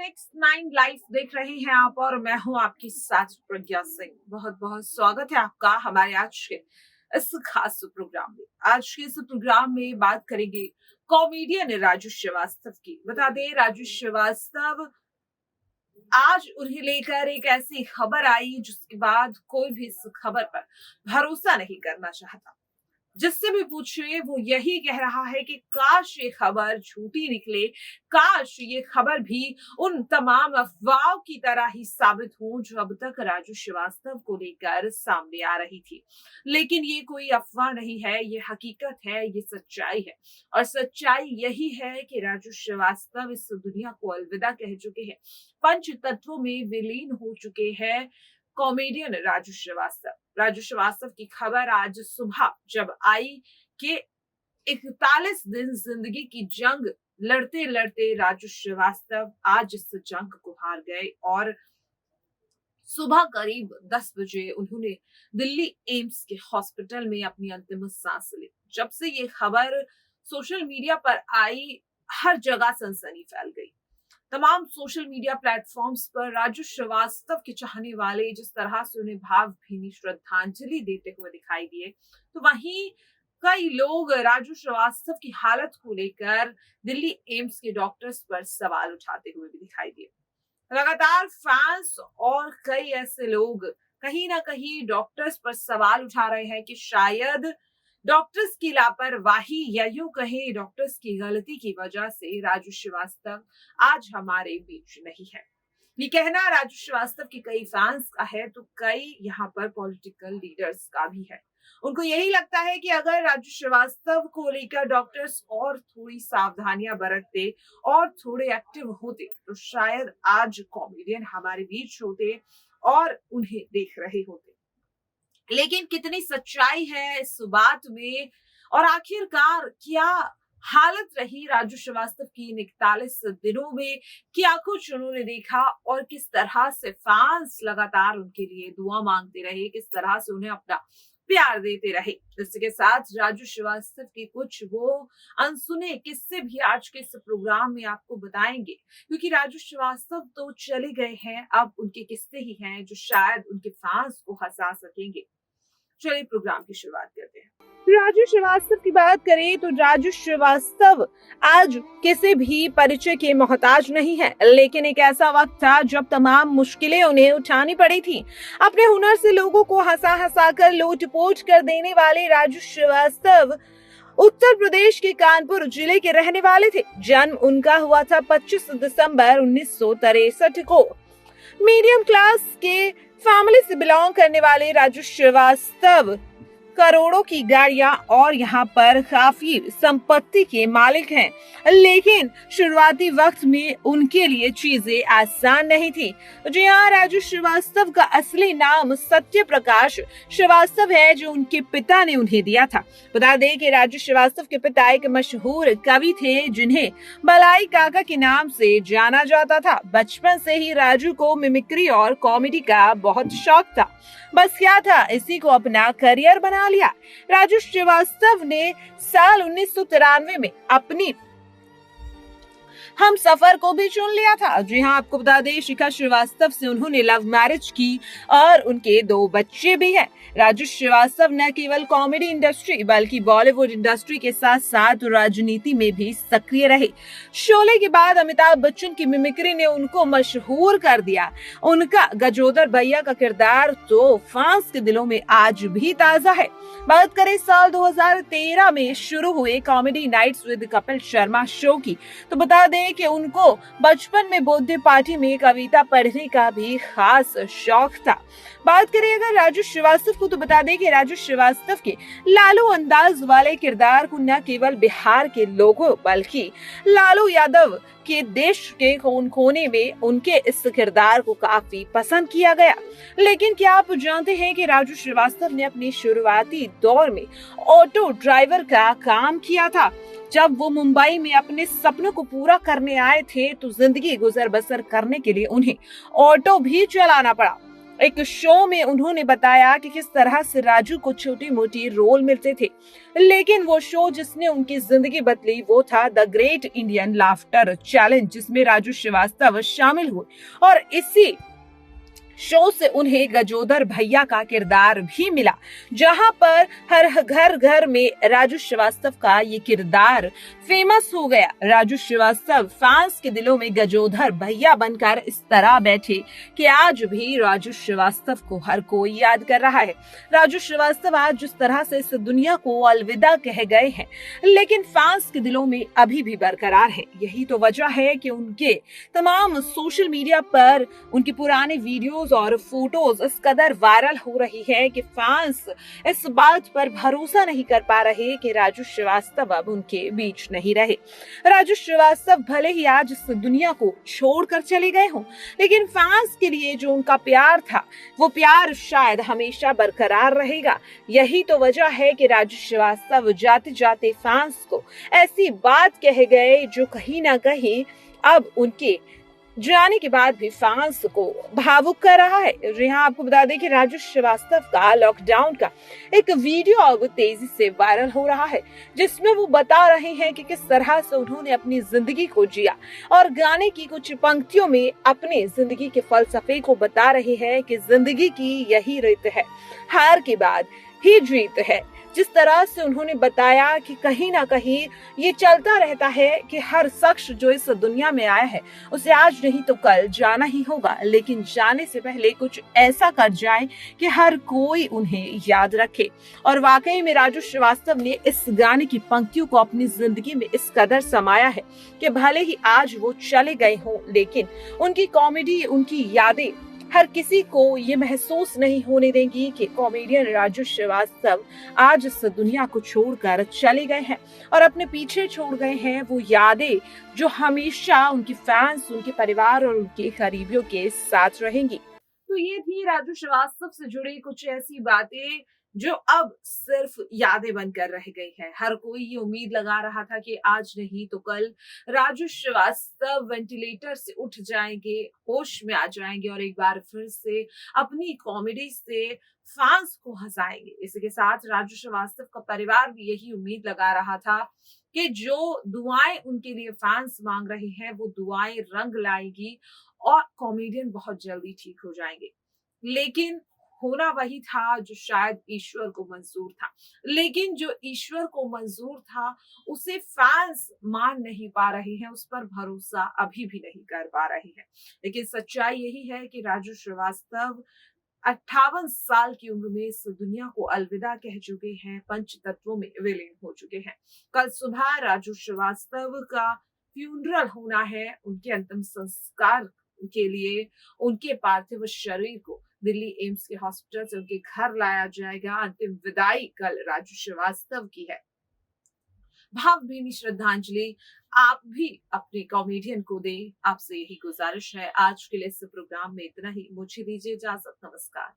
Next 9 live देख रहे हैं आप और मैं हूं आपके साथ प्रज्ञा सिंह। बहुत बहुत स्वागत है आपका हमारे आज के इस खास प्रोग्राम में। आज के इस प्रोग्राम में बात करेंगे कॉमेडियन राजू श्रीवास्तव की। बता दें, राजू श्रीवास्तव आज उन्हें लेकर एक ऐसी खबर आई जिसके बाद कोई भी इस खबर पर भरोसा नहीं करना चाहता। जिससे भी पूछिए वो यही कह रहा है कि काश ये खबर झूठी निकले, काश ये खबर भी उन तमाम अफवाहों की तरह ही साबित हो जो अब तक राजू श्रीवास्तव को लेकर सामने आ रही थी। लेकिन ये कोई अफवाह नहीं है, ये हकीकत है, ये सच्चाई है। और सच्चाई यही है कि राजू श्रीवास्तव इस दुनिया को अलविदा कह चुके हैं, पंच तत्वों में विलीन हो चुके हैं। कॉमेडियन राजू श्रीवास्तव की खबर आज सुबह जब आई कि 41 दिन जिंदगी की जंग लड़ते लड़ते राजू श्रीवास्तव आज इस जंग को हार गए और सुबह करीब 10 बजे उन्होंने दिल्ली एम्स के हॉस्पिटल में अपनी अंतिम सांस ली। जब से ये खबर सोशल मीडिया पर आई, हर जगह सनसनी फैल गई। तमाम सोशल मीडिया प्लेटफॉर्म्स पर राजू श्रीवास्तव के चाहने वाले जिस तरह से उन्हें भावभीनी श्रद्धांजलि देते हुए दिखाई दिए, तो वहीं कई लोग राजू श्रीवास्तव की हालत को लेकर दिल्ली एम्स के डॉक्टर्स पर सवाल उठाते हुए भी दिखाई दिए। लगातार फैंस और कई ऐसे लोग कहीं ना कहीं डॉक्टर्स पर सवाल उठा रहे हैं कि शायद डॉक्टर्स की लापरवाही या यूं कहें डॉक्टर्स की गलती की वजह से राजू श्रीवास्तव आज हमारे बीच नहीं है। ये कहना राजू श्रीवास्तव के कई फैंस का है तो कई यहाँ पर पॉलिटिकल लीडर्स का भी है। उनको यही लगता है कि अगर राजू श्रीवास्तव को लेकर डॉक्टर्स और थोड़ी सावधानियां बरतते और थोड़े एक्टिव होते तो शायद आज कॉमेडियन हमारे बीच होते और उन्हें देख रहे होते। लेकिन कितनी सच्चाई है इस बात में और आखिरकार क्या हालत रही राजू श्रीवास्तव की इन 41 दिनों में, क्या कुछ उन्होंने देखा और किस तरह से फैंस लगातार उनके लिए दुआ मांगते रहे, किस तरह से उन्हें अपना प्यार देते रहे। इसके साथ राजू श्रीवास्तव के कुछ वो अनसुने किस्से भी आज के इस प्रोग्राम में आपको बताएंगे, क्योंकि राजू श्रीवास्तव तो चले गए हैं, अब उनके किस्से ही हैं जो शायद उनके फैंस को हंसा सकेंगे। चलिए प्रोग्राम की शुरुआत करते हैं। राजू श्रीवास्तव की बात करें तो राजू श्रीवास्तव आज किसी भी परिचय के मोहताज नहीं है, लेकिन एक ऐसा वक्त था जब तमाम मुश्किलें उन्हें उठानी पड़ी थी। अपने हुनर से लोगों को हंसा हंसा कर लोटपोट कर देने वाले राजू श्रीवास्तव उत्तर प्रदेश के कानपुर जिले के रहने वाले थे। जन्म उनका हुआ था 25 दिसंबर 1963 को। मीडियम क्लास के फैमिली से बिलोंग करने वाले राजू श्रीवास्तव करोड़ों की गाड़ियां और यहाँ पर काफी संपत्ति के मालिक हैं, लेकिन शुरुआती वक्त में उनके लिए चीजें आसान नहीं थी। जी हाँ, राजू श्रीवास्तव का असली नाम सत्य प्रकाश श्रीवास्तव है जो उनके पिता ने उन्हें दिया था। बता दें कि राजू श्रीवास्तव के पिता एक मशहूर कवि थे जिन्हें बलाई काका के नाम से जाना जाता था। बचपन से ही राजू को मिमिक्री और कॉमेडी का बहुत शौक था। बस क्या था, इसी को अपना करियर बना लिया। राजू श्रीवास्तव ने साल 1993 में अपनी हम सफर को भी चुन लिया था। जी हाँ, आपको बता दें शिखा श्रीवास्तव से उन्होंने लव मैरिज की और उनके 2 बच्चे भी हैं। राजू श्रीवास्तव न केवल कॉमेडी इंडस्ट्री बल्कि बॉलीवुड इंडस्ट्री के साथ साथ राजनीति में भी सक्रिय रहे। शोले के बाद अमिताभ बच्चन की मिमिक्री ने उनको मशहूर कर दिया। उनका गजोदर भैया का किरदार तो फैंस के दिलों में आज भी ताजा है। बात करें साल 2013 में शुरू हुए comedy nights with Kapil Sharma show की, तो बता दें कि उनको बचपन में बर्थडे पार्टी में कविता पढ़ने का भी खास शौक था। बात करें अगर राजू श्रीवास्तव को, तो बता दें कि राजू श्रीवास्तव के लालू अंदाज वाले किरदार को न केवल बिहार के लोगों बल्कि लालू यादव के देश के कोने कोने में उनके इस किरदार को काफी पसंद किया गया। लेकिन क्या आप जानते हैं कि राजू श्रीवास्तव ने अपने शुरुआती दौर में ऑटो ड्राइवर का काम किया था। जब वो मुंबई में अपने सपनों को पूरा करने आए थे तो जिंदगी गुजर बसर करने के लिए उन्हें ऑटो भी चलाना पड़ा। एक शो में उन्होंने बताया कि किस तरह से राजू को छोटी मोटी रोल मिलते थे, लेकिन वो शो जिसने उनकी जिंदगी बदली वो था the great Indian laughter challenge, जिसमें राजू श्रीवास्तव शामिल हुए। और इसी शो से उन्हें गजोदर भैया का किरदार भी मिला, जहां पर हर घर घर में राजू श्रीवास्तव का ये किरदार फेमस हो गया। राजू श्रीवास्तव फैंस के दिलों में गजोधर भैया बनकर इस तरह बैठे कि आज भी राजू श्रीवास्तव को हर कोई याद कर रहा है। राजू श्रीवास्तव आज जिस तरह से इस दुनिया को अलविदा कह गए हैं, लेकिन फैंस के दिलों में अभी भी बरकरार है। यही तो वजह है कि उनके तमाम सोशल मीडिया पर उनके पुराने वीडियोस और फोटोज इस कदर वायरल हो रही है कि फैंस इस बात पर भरोसा नहीं कर पा रहे कि राजू श्रीवास्तव अब उनके बीच नहीं रहे। राजू श्रीवास्तव भले ही आज इस दुनिया को छोड़कर चले गए हों, लेकिन फैंस के लिए जो उनका प्यार था वो प्यार शायद हमेशा बरकरार रहेगा। यही तो वजह है कि राजू श्रीवास्तव जाते जाते फैंस को ऐसी बात कह गए जो कहीं ना कहीं अब उनके जाने के बाद भी फैंस को भावुक कर रहा है। यहाँ आपको बता दें कि राजू श्रीवास्तव का लॉकडाउन का एक वीडियो अब तेजी से वायरल हो रहा है, जिसमें वो बता रहे हैं कि किस तरह से उन्होंने अपनी जिंदगी को जिया, और गाने की कुछ पंक्तियों में अपने जिंदगी के फलसफे को बता रहे हैं कि जिंदगी की यही रीत है, हार के बाद ही जीत है। जिस तरह से उन्होंने बताया कि कहीं ना कहीं ये चलता रहता है कि हर शख्स जो इस दुनिया में आया है उसे आज नहीं तो कल जाना ही होगा, लेकिन जाने से पहले कुछ ऐसा कर जाए कि हर कोई उन्हें याद रखे। और वाकई में राजू श्रीवास्तव ने इस गाने की पंक्तियों को अपनी जिंदगी में इस कदर समाया है कि भले ही आज वो चले गए हों, लेकिन उनकी कॉमेडी, उनकी यादें हर किसी को ये महसूस नहीं होने देंगी कि कॉमेडियन राजू श्रीवास्तव आज इस दुनिया को छोड़कर चले गए हैं और अपने पीछे छोड़ गए हैं वो यादें जो हमेशा उनके फैंस, उनके परिवार और उनके करीबियों के साथ रहेंगी। तो ये थी राजू श्रीवास्तव से जुड़ी कुछ ऐसी बातें जो अब सिर्फ यादें बनकर रह गई है। हर कोई ये उम्मीद लगा रहा था कि आज नहीं तो कल राजू श्रीवास्तव वेंटिलेटर से उठ जाएंगे, होश में आ जाएंगे और एक बार फिर से अपनी कॉमेडी से फैंस को हंसाएंगे। इसी के साथ राजू श्रीवास्तव का परिवार भी यही उम्मीद लगा रहा था कि जो दुआएं उनके लिए फैंस मांग रहे हैं वो दुआएं रंग लाएगी और कॉमेडियन बहुत जल्दी ठीक हो जाएंगे। लेकिन होना वही था जो शायद ईश्वर को मंजूर था, लेकिन जो ईश्वर को मंजूर था उसे फैंस मान नहीं पा रहे हैं, उस पर भरोसा अभी भी नहीं कर पा रहे हैं। लेकिन सच्चाई यही है कि राजू श्रीवास्तव 58 साल की उम्र में इस दुनिया को अलविदा कह चुके हैं, पंच तत्वों में विलीन हो चुके हैं। कल सुबह राजू श्रीवास्तव का फ्यूनरल होना है, उनके अंतिम संस्कार के लिए उनके पार्थिव शरीर को दिल्ली एम्स के हॉस्पिटल से उनके घर लाया जाएगा। अंतिम विदाई कल राजू श्रीवास्तव की है। भावभीनी श्रद्धांजलि आप भी अपने कॉमेडियन को दें, आपसे यही गुजारिश है। आज के लिए इस प्रोग्राम में इतना ही। मुझे दीजिए इजाजत। नमस्कार।